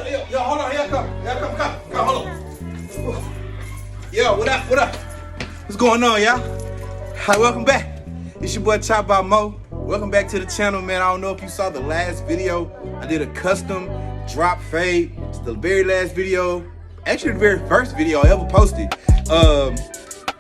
Yo, hold on. Here I come, hold on. Yo, what up? What's going on, y'all? Hi, welcome back. It's your boy Chop by Mo. Welcome back to the channel, man. I don't know if you saw the last video. I did a custom drop fade. It's the very last video. Actually, the very first video I ever posted.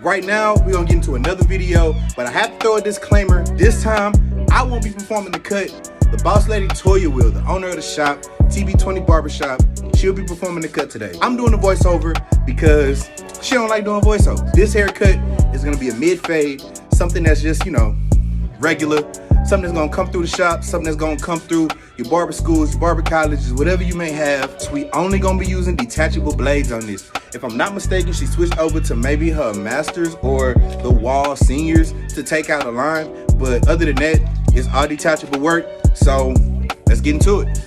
Right now, we're gonna get into another video, but I have to throw a disclaimer. This time, I won't be performing the cut. The boss lady Toya will, the owner of the shop, TB20 Barbershop, she'll be performing the cut today. I'm doing the voiceover because she don't like doing voiceovers. This haircut is gonna be a mid fade, something that's just, you know, regular, something that's gonna come through the shop, something that's gonna come through your barber schools, your barber colleges, whatever you may have. So we only gonna be using detachable blades on this. If I'm not mistaken, she switched over to maybe her masters or the wall seniors to take out a line. But other than that, it's all detachable work. So let's get into it.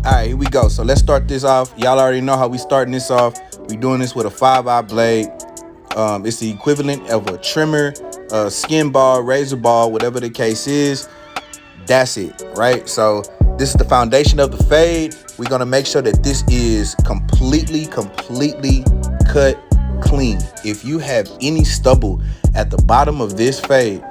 All right, here we go. So let's start this off. Y'all already know how we starting this off. We doing this with a 5-eye blade. It's the equivalent of a trimmer, skin ball, razor ball, whatever the case is. That's it, right? So this is the foundation of the fade. We're gonna make sure that this is completely cut clean. If you have any stubble at the bottom of this fade,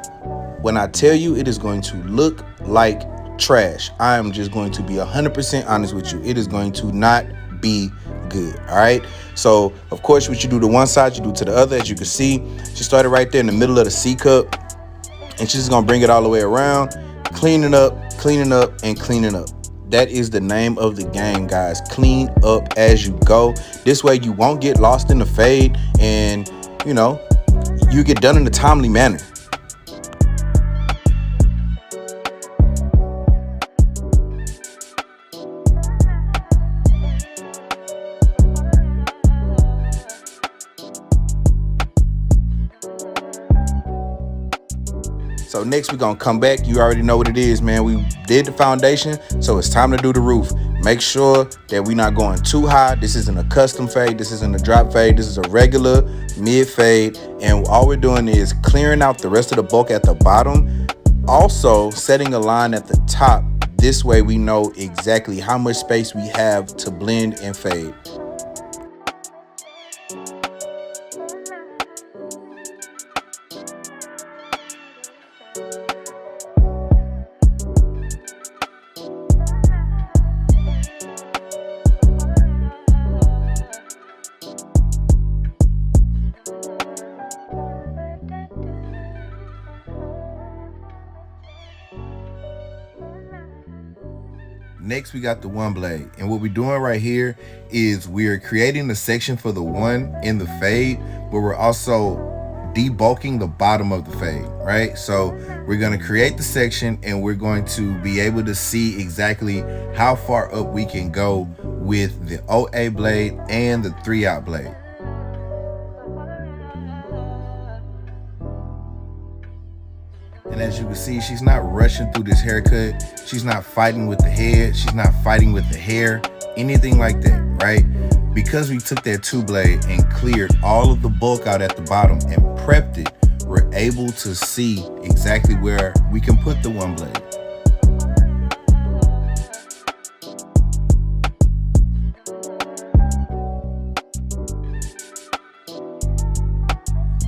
when I tell you it is going to look like trash, I am just going to be 100% honest with you. It is going to not be good. All right, so of course what you do to one side, you do to the other. As you can see, she started right there in the middle of the C cup, and she's gonna bring it all the way around, cleaning up and cleaning up. That is the name of the game, guys. Clean up as you go. This way you won't get lost in the fade, and you know, you get done in a timely manner. So next we're gonna come back. You already know what it is, man. We did the foundation, so it's time to do the roof. Make sure that we're not going too high. This isn't a custom fade, this isn't a drop fade, this is a regular mid fade, and all we're doing is clearing out the rest of the bulk at the bottom, also setting a line at the top. This way we know exactly how much space we have to blend and fade. Next, we got the one blade, and what we're doing right here is we're creating the section for the one in the fade, but we're also debulking the bottom of the fade, right? So we're going to create the section, and we're going to be able to see exactly how far up we can go with the OA blade and the 3-aught blade. And as you can see, she's not rushing through this haircut. She's not fighting with the head. She's not fighting with the hair, anything like that, right? Because we took that 2-blade and cleared all of the bulk out at the bottom and prepped it, we're able to see exactly where we can put the 1-blade.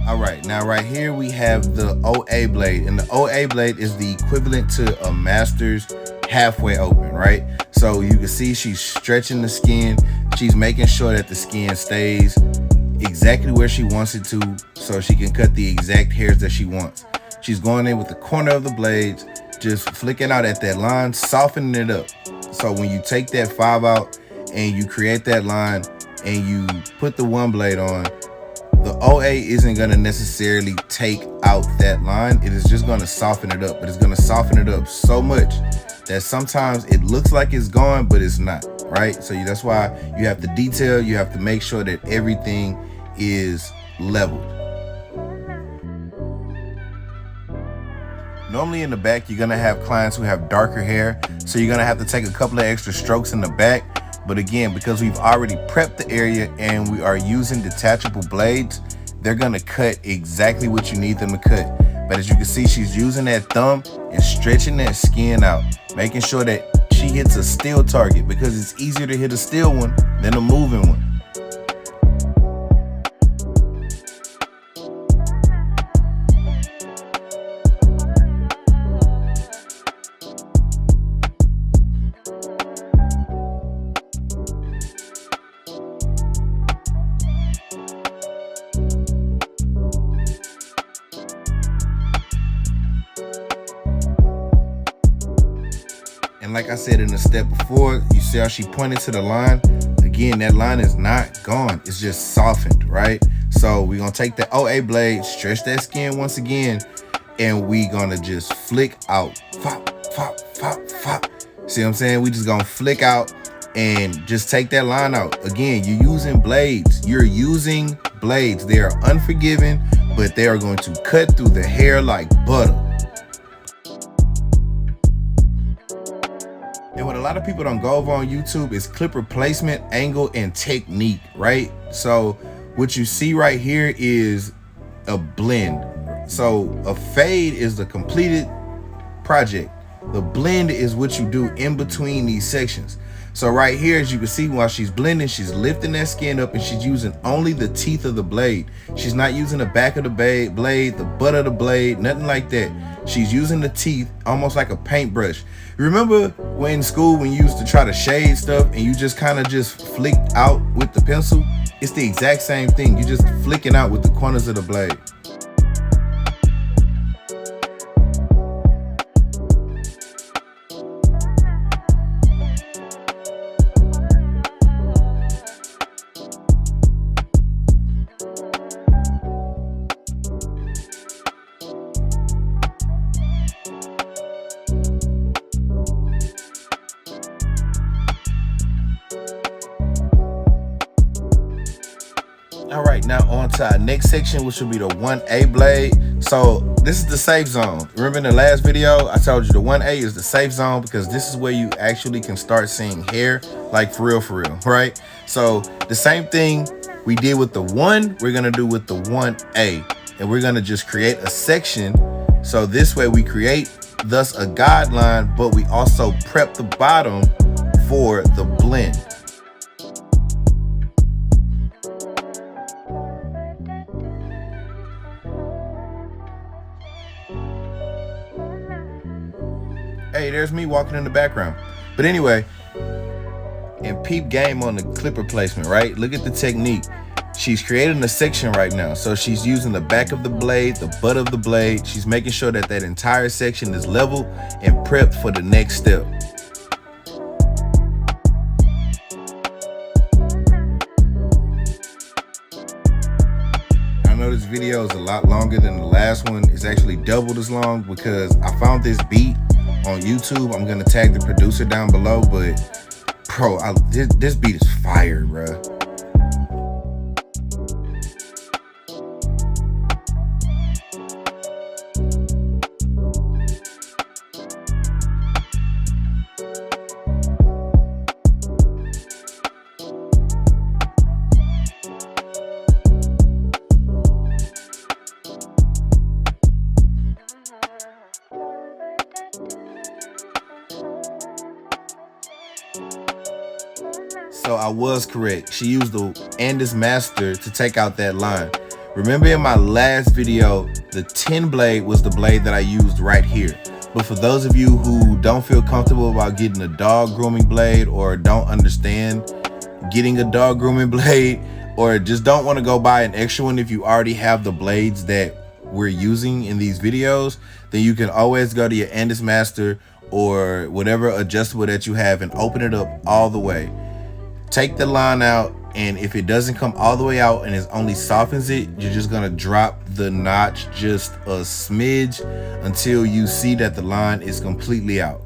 All right, now right here we have the OA blade, and the OA blade is the equivalent to a master's halfway open, right? So you can see she's stretching the skin. She's making sure that the skin stays exactly where she wants it to, so she can cut the exact hairs that she wants. She's going in with the corner of the blades, just flicking out at that line, softening it up. So when you take that 5-aught and you create that line and you put the 1-blade on, the OA isn't going to necessarily take out that line. It is just going to soften it up, but it's going to soften it up so much that sometimes it looks like it's gone, but it's not, right? So that's why you have to detail, you have to make sure that everything is leveled. Normally in the back, you're going to have clients who have darker hair, so you're going to have to take a couple of extra strokes in the back. But again, because we've already prepped the area and we are using detachable blades, they're gonna cut exactly what you need them to cut. But as you can see, she's using that thumb and stretching that skin out, making sure that she hits a still target because it's easier to hit a still one than a moving one. And like I said in the step before, you see how she pointed to the line? Again, that line is not gone. It's just softened, right? So we're going to take the OA blade, stretch that skin once again, and we going to just flick out. Fop, fop, fop, fop. See what I'm saying? We just going to flick out and just take that line out. Again, you're using blades. You're using blades. They are unforgiving, but they are going to cut through the hair like butter. And what a lot of people don't go over on YouTube is clipper placement, angle, and technique, right? So what you see right here is a blend. So a fade is the completed project. The blend is what you do in between these sections. So right here, as you can see, while she's blending, she's lifting that skin up and she's using only the teeth of the blade. She's not using the back of the blade, the butt of the blade, nothing like that. She's using the teeth almost like a paintbrush. Remember when in school when you used to try to shade stuff and you just kind of just flicked out with the pencil? It's the exact same thing. You're just flicking out with the corners of the blade. All right, now on to our next section, which will be the 1A blade. So this is the safe zone. Remember in the last video, I told you the 1A is the safe zone because this is where you actually can start seeing hair, like for real, right? So the same thing we did with the 1, we're gonna do with the 1A. And we're gonna just create a section. So this way we create thus a guideline, but we also prep the bottom for the blend. Hey, there's me walking in the background. But anyway, and peep game on the clipper placement, right? Look at the technique. She's creating a section right now. So she's using the back of the blade, the butt of the blade. She's making sure that that entire section is level and prepped for the next step. I know this video is a lot longer than the last one. It's actually doubled as long because I found this beat on YouTube. I'm gonna tag the producer down below, but bro, this beat is fire, bro. So I was correct. She used the Andis Master to take out that line. Remember in my last video, the 10 blade was the blade that I used right here. But for those of you who don't feel comfortable about getting a dog grooming blade or don't understand getting a dog grooming blade or just don't want to go buy an extra one if you already have the blades that we're using in these videos, then you can always go to your Andis Master or whatever adjustable that you have and open it up all the way. Take the line out, and if it doesn't come all the way out and it only softens it, you're just gonna drop the notch just a smidge until you see that the line is completely out.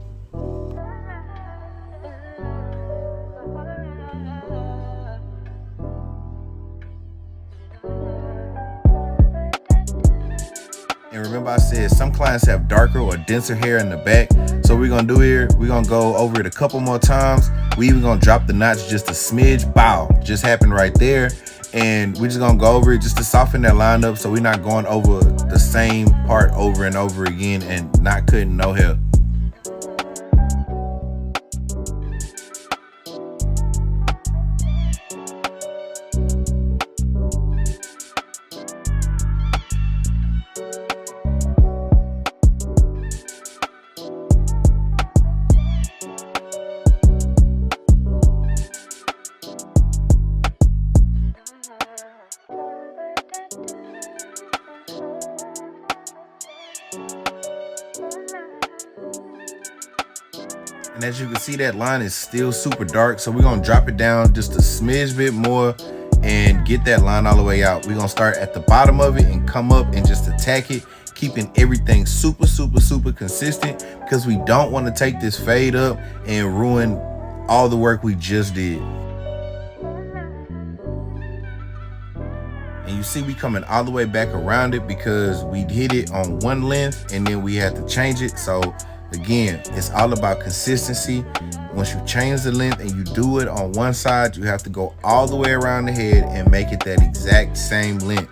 And remember I said some clients have darker or denser hair in the back. So what we're gonna do here, we're gonna go over it a couple more times. We even gonna drop the notch just a smidge. Bow, just happened right there. And we're just gonna go over it just to soften that line up so we're not going over the same part over and over again and not cutting no hair. And as you can see, that line is still super dark. So we're gonna drop it down just a smidge bit more and get that line all the way out. We're gonna start at the bottom of it and come up and just attack it, keeping everything super consistent, because we don't want to take this fade up and ruin all the work we just did. And you see we coming all the way back around it because we hit it on one length and then we had to change it. So again, it's all about consistency. Once you change the length and you do it on one side, you have to go all the way around the head and make it that exact same length.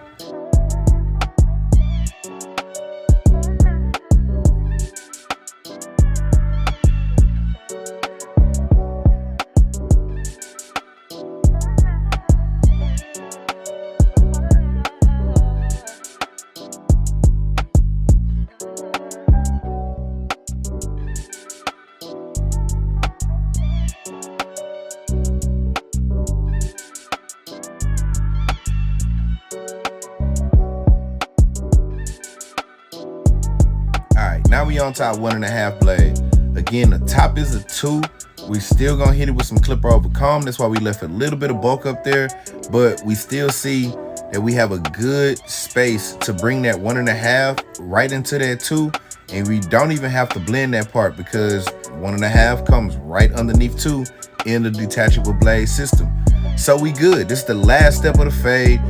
Now we on to our 1.5 blade. Again, the top is a 2. We still gonna hit it with some clipper over comb. That's why we left a little bit of bulk up there, but we still see that we have a good space to bring that 1.5 right into that 2. And we don't even have to blend that part because 1.5 comes right underneath 2 in the detachable blade system. So we good. This is the last step of the fade.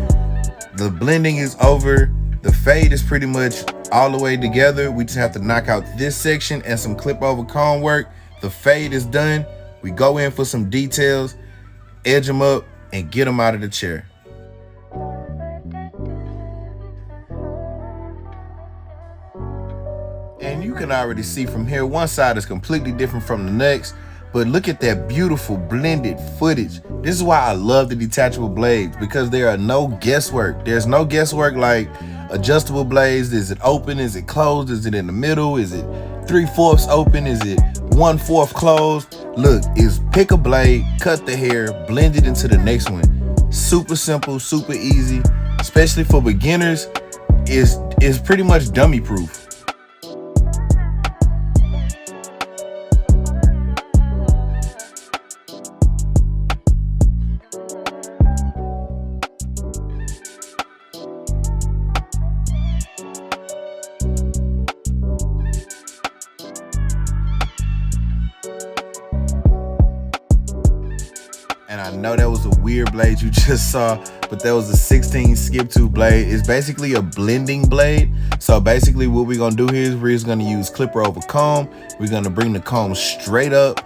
The blending is over. The fade is pretty much all the way together. We just have to knock out this section and some clip over comb work. The fade is done. We go in for some details, edge them up, and get them out of the chair. And you can already see from here, one side is completely different from the next. But look at that beautiful blended footage. This is why I love the detachable blades, because there are no guesswork. There's no guesswork like adjustable blades. Is it open? Is it closed? Is it in the middle? Is it 3/4 open? Is it 1/4 closed? Look, is pick a blade, cut the hair, blend it into the next one. Super simple, super easy, especially for beginners. Is pretty much dummy proof. And I know that was a weird blade you just saw, but that was a 16 skip tooth blade. It's basically a blending blade. So basically what we're gonna do here is we're just gonna use clipper over comb. We're gonna bring the comb straight up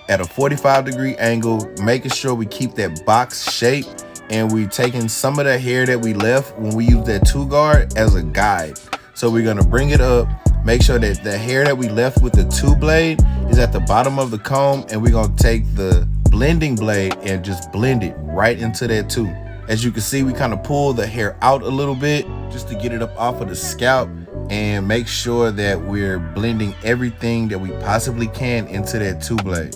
at a 45-degree angle, making sure we keep that box shape. And we're taking some of the hair that we left when we use that 2-guard as a guide. So we're gonna bring it up, make sure that the hair that we left with the 2 blade is at the bottom of the comb, and we're gonna take the blending blade and just blend it right into that 2. As you can see, we kind of pull the hair out a little bit just to get it up off of the scalp and make sure that we're blending everything that we possibly can into that 2 blade.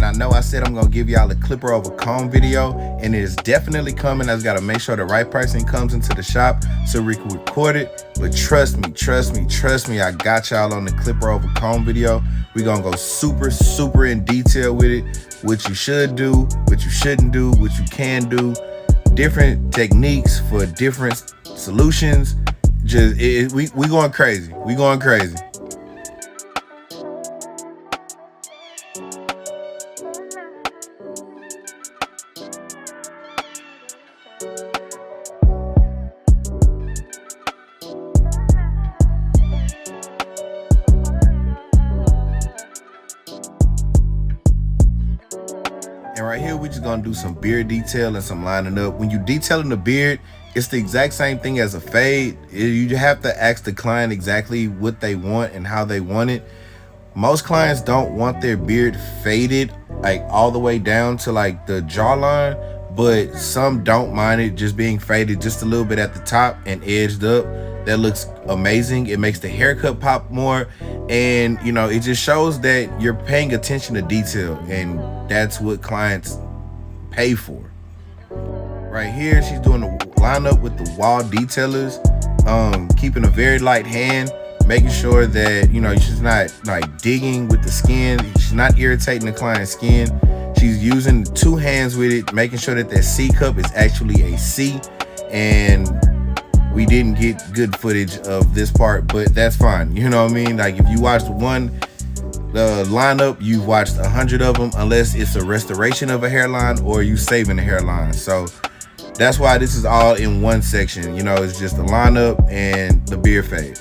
I know I said I'm gonna give y'all a clipper over comb video, and it is definitely coming. I just gotta make sure the right pricing comes into the shop so we can record it. But trust me, I got y'all on the clipper over comb video. We're gonna go super in detail with it. What you should do, what you shouldn't do, what you can do, different techniques for different solutions. Just we going crazy. We going crazy. And right here, we're just gonna do some beard detail and some lining up. When you detailing the beard, it's the exact same thing as a fade. You have to ask the client exactly what they want and how they want it. Most clients don't want their beard faded like all the way down to like the jawline, but some don't mind it just being faded just a little bit at the top and edged up. That looks amazing. It makes the haircut pop more, and you know, it just shows that you're paying attention to detail, and that's what clients pay for. Right here, she's doing the lineup with the wall detailers, keeping a very light hand, making sure that, you know, she's not like digging with the skin. She's not irritating the client's skin. She's using 2 hands with it, making sure that that C cup is actually a C. And we didn't get good footage of this part, but that's fine. You know what I mean? Like, if you watched one lineup, you've watched 100 of them, unless it's a restoration of a hairline or you saving a hairline. So that's why this is all in one section. You know, it's just the lineup and the beard fade.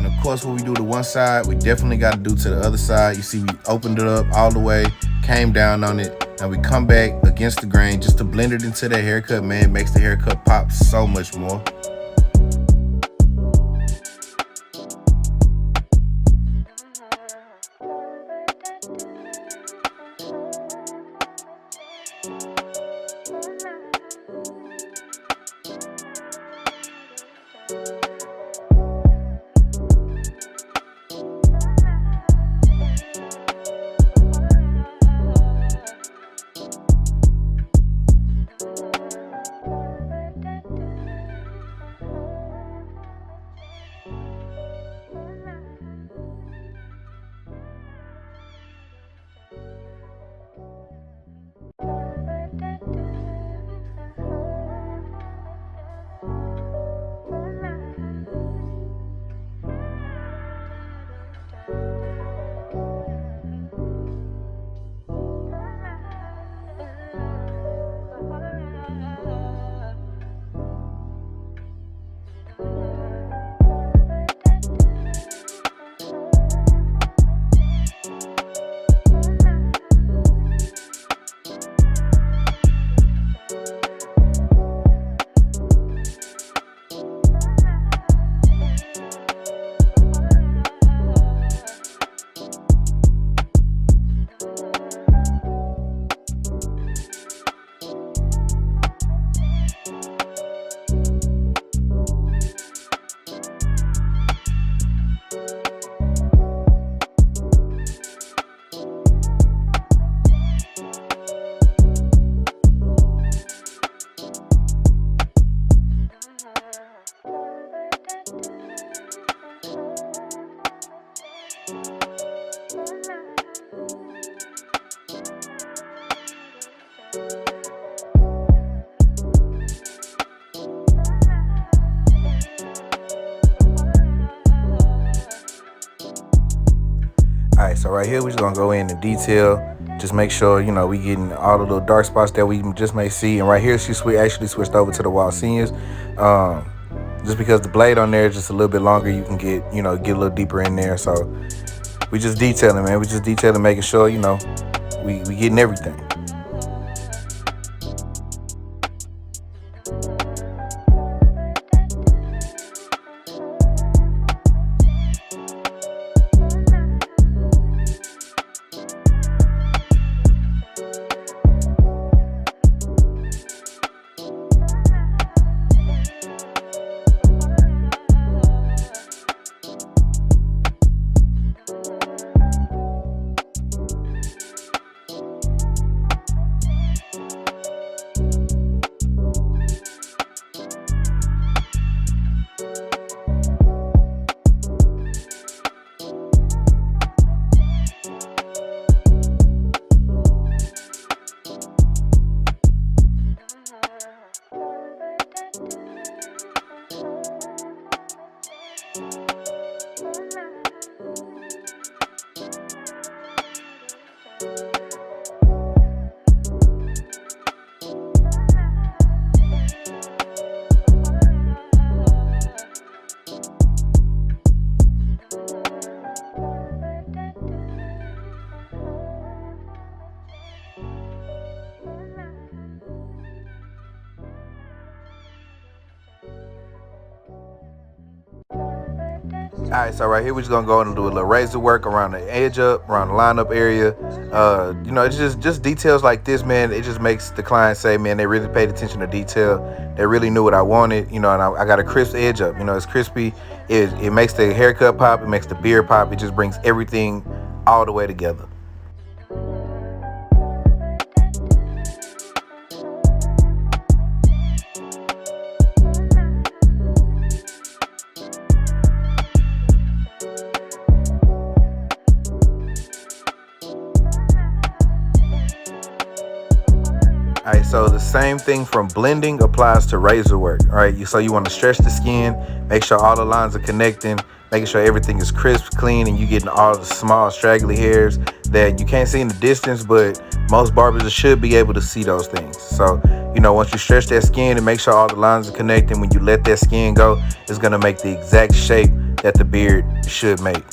Of course, when we do the one side, we definitely got to do to the other side. You see, we opened it up all the way, came down on it, and we come back against the grain just to blend it into that haircut. Man, it makes the haircut pop so much more. All right, so right here, we're just gonna go in and detail. Just make sure, you know, we getting all the little dark spots that we just may see. And right here, she actually switched over to the wall seniors. Just because the blade on there is just a little bit longer, you can get, you know, get a little deeper in there. So we just detailing, man. We just detailing, making sure, you know, we getting everything. All right, so right here we're just gonna go and do a little razor work around the edge up, around the lineup area. You know, it's just details like this, man. It just makes the client say, man, they really paid attention to detail. They really knew what I wanted, you know, and I got a crisp edge up. You know, it's crispy. It makes the haircut pop. It makes the beard pop. It just brings everything all the way together. All right, so the same thing from blending applies to razor work. All right, so you want to stretch the skin, make sure all the lines are connecting, making sure everything is crisp, clean, and you getting all the small straggly hairs that you can't see in the distance, but most barbers should be able to see those things. So, you know, once you stretch that skin and make sure all the lines are connecting, when you let that skin go, it's gonna make the exact shape that the beard should make.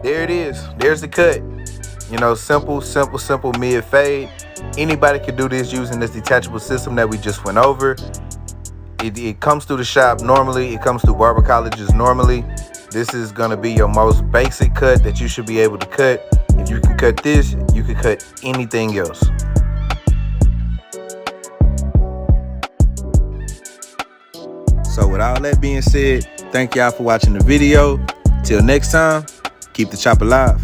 There it is. There's the cut. You know, simple mid fade. Anybody can do this using this detachable system that we just went over. It comes through the shop normally. It comes through barber colleges normally. This is gonna be your most basic cut that you should be able to cut. If you can cut this, you can cut anything else. So with all that being said, thank y'all for watching the video. Till next time, keep the chop alive.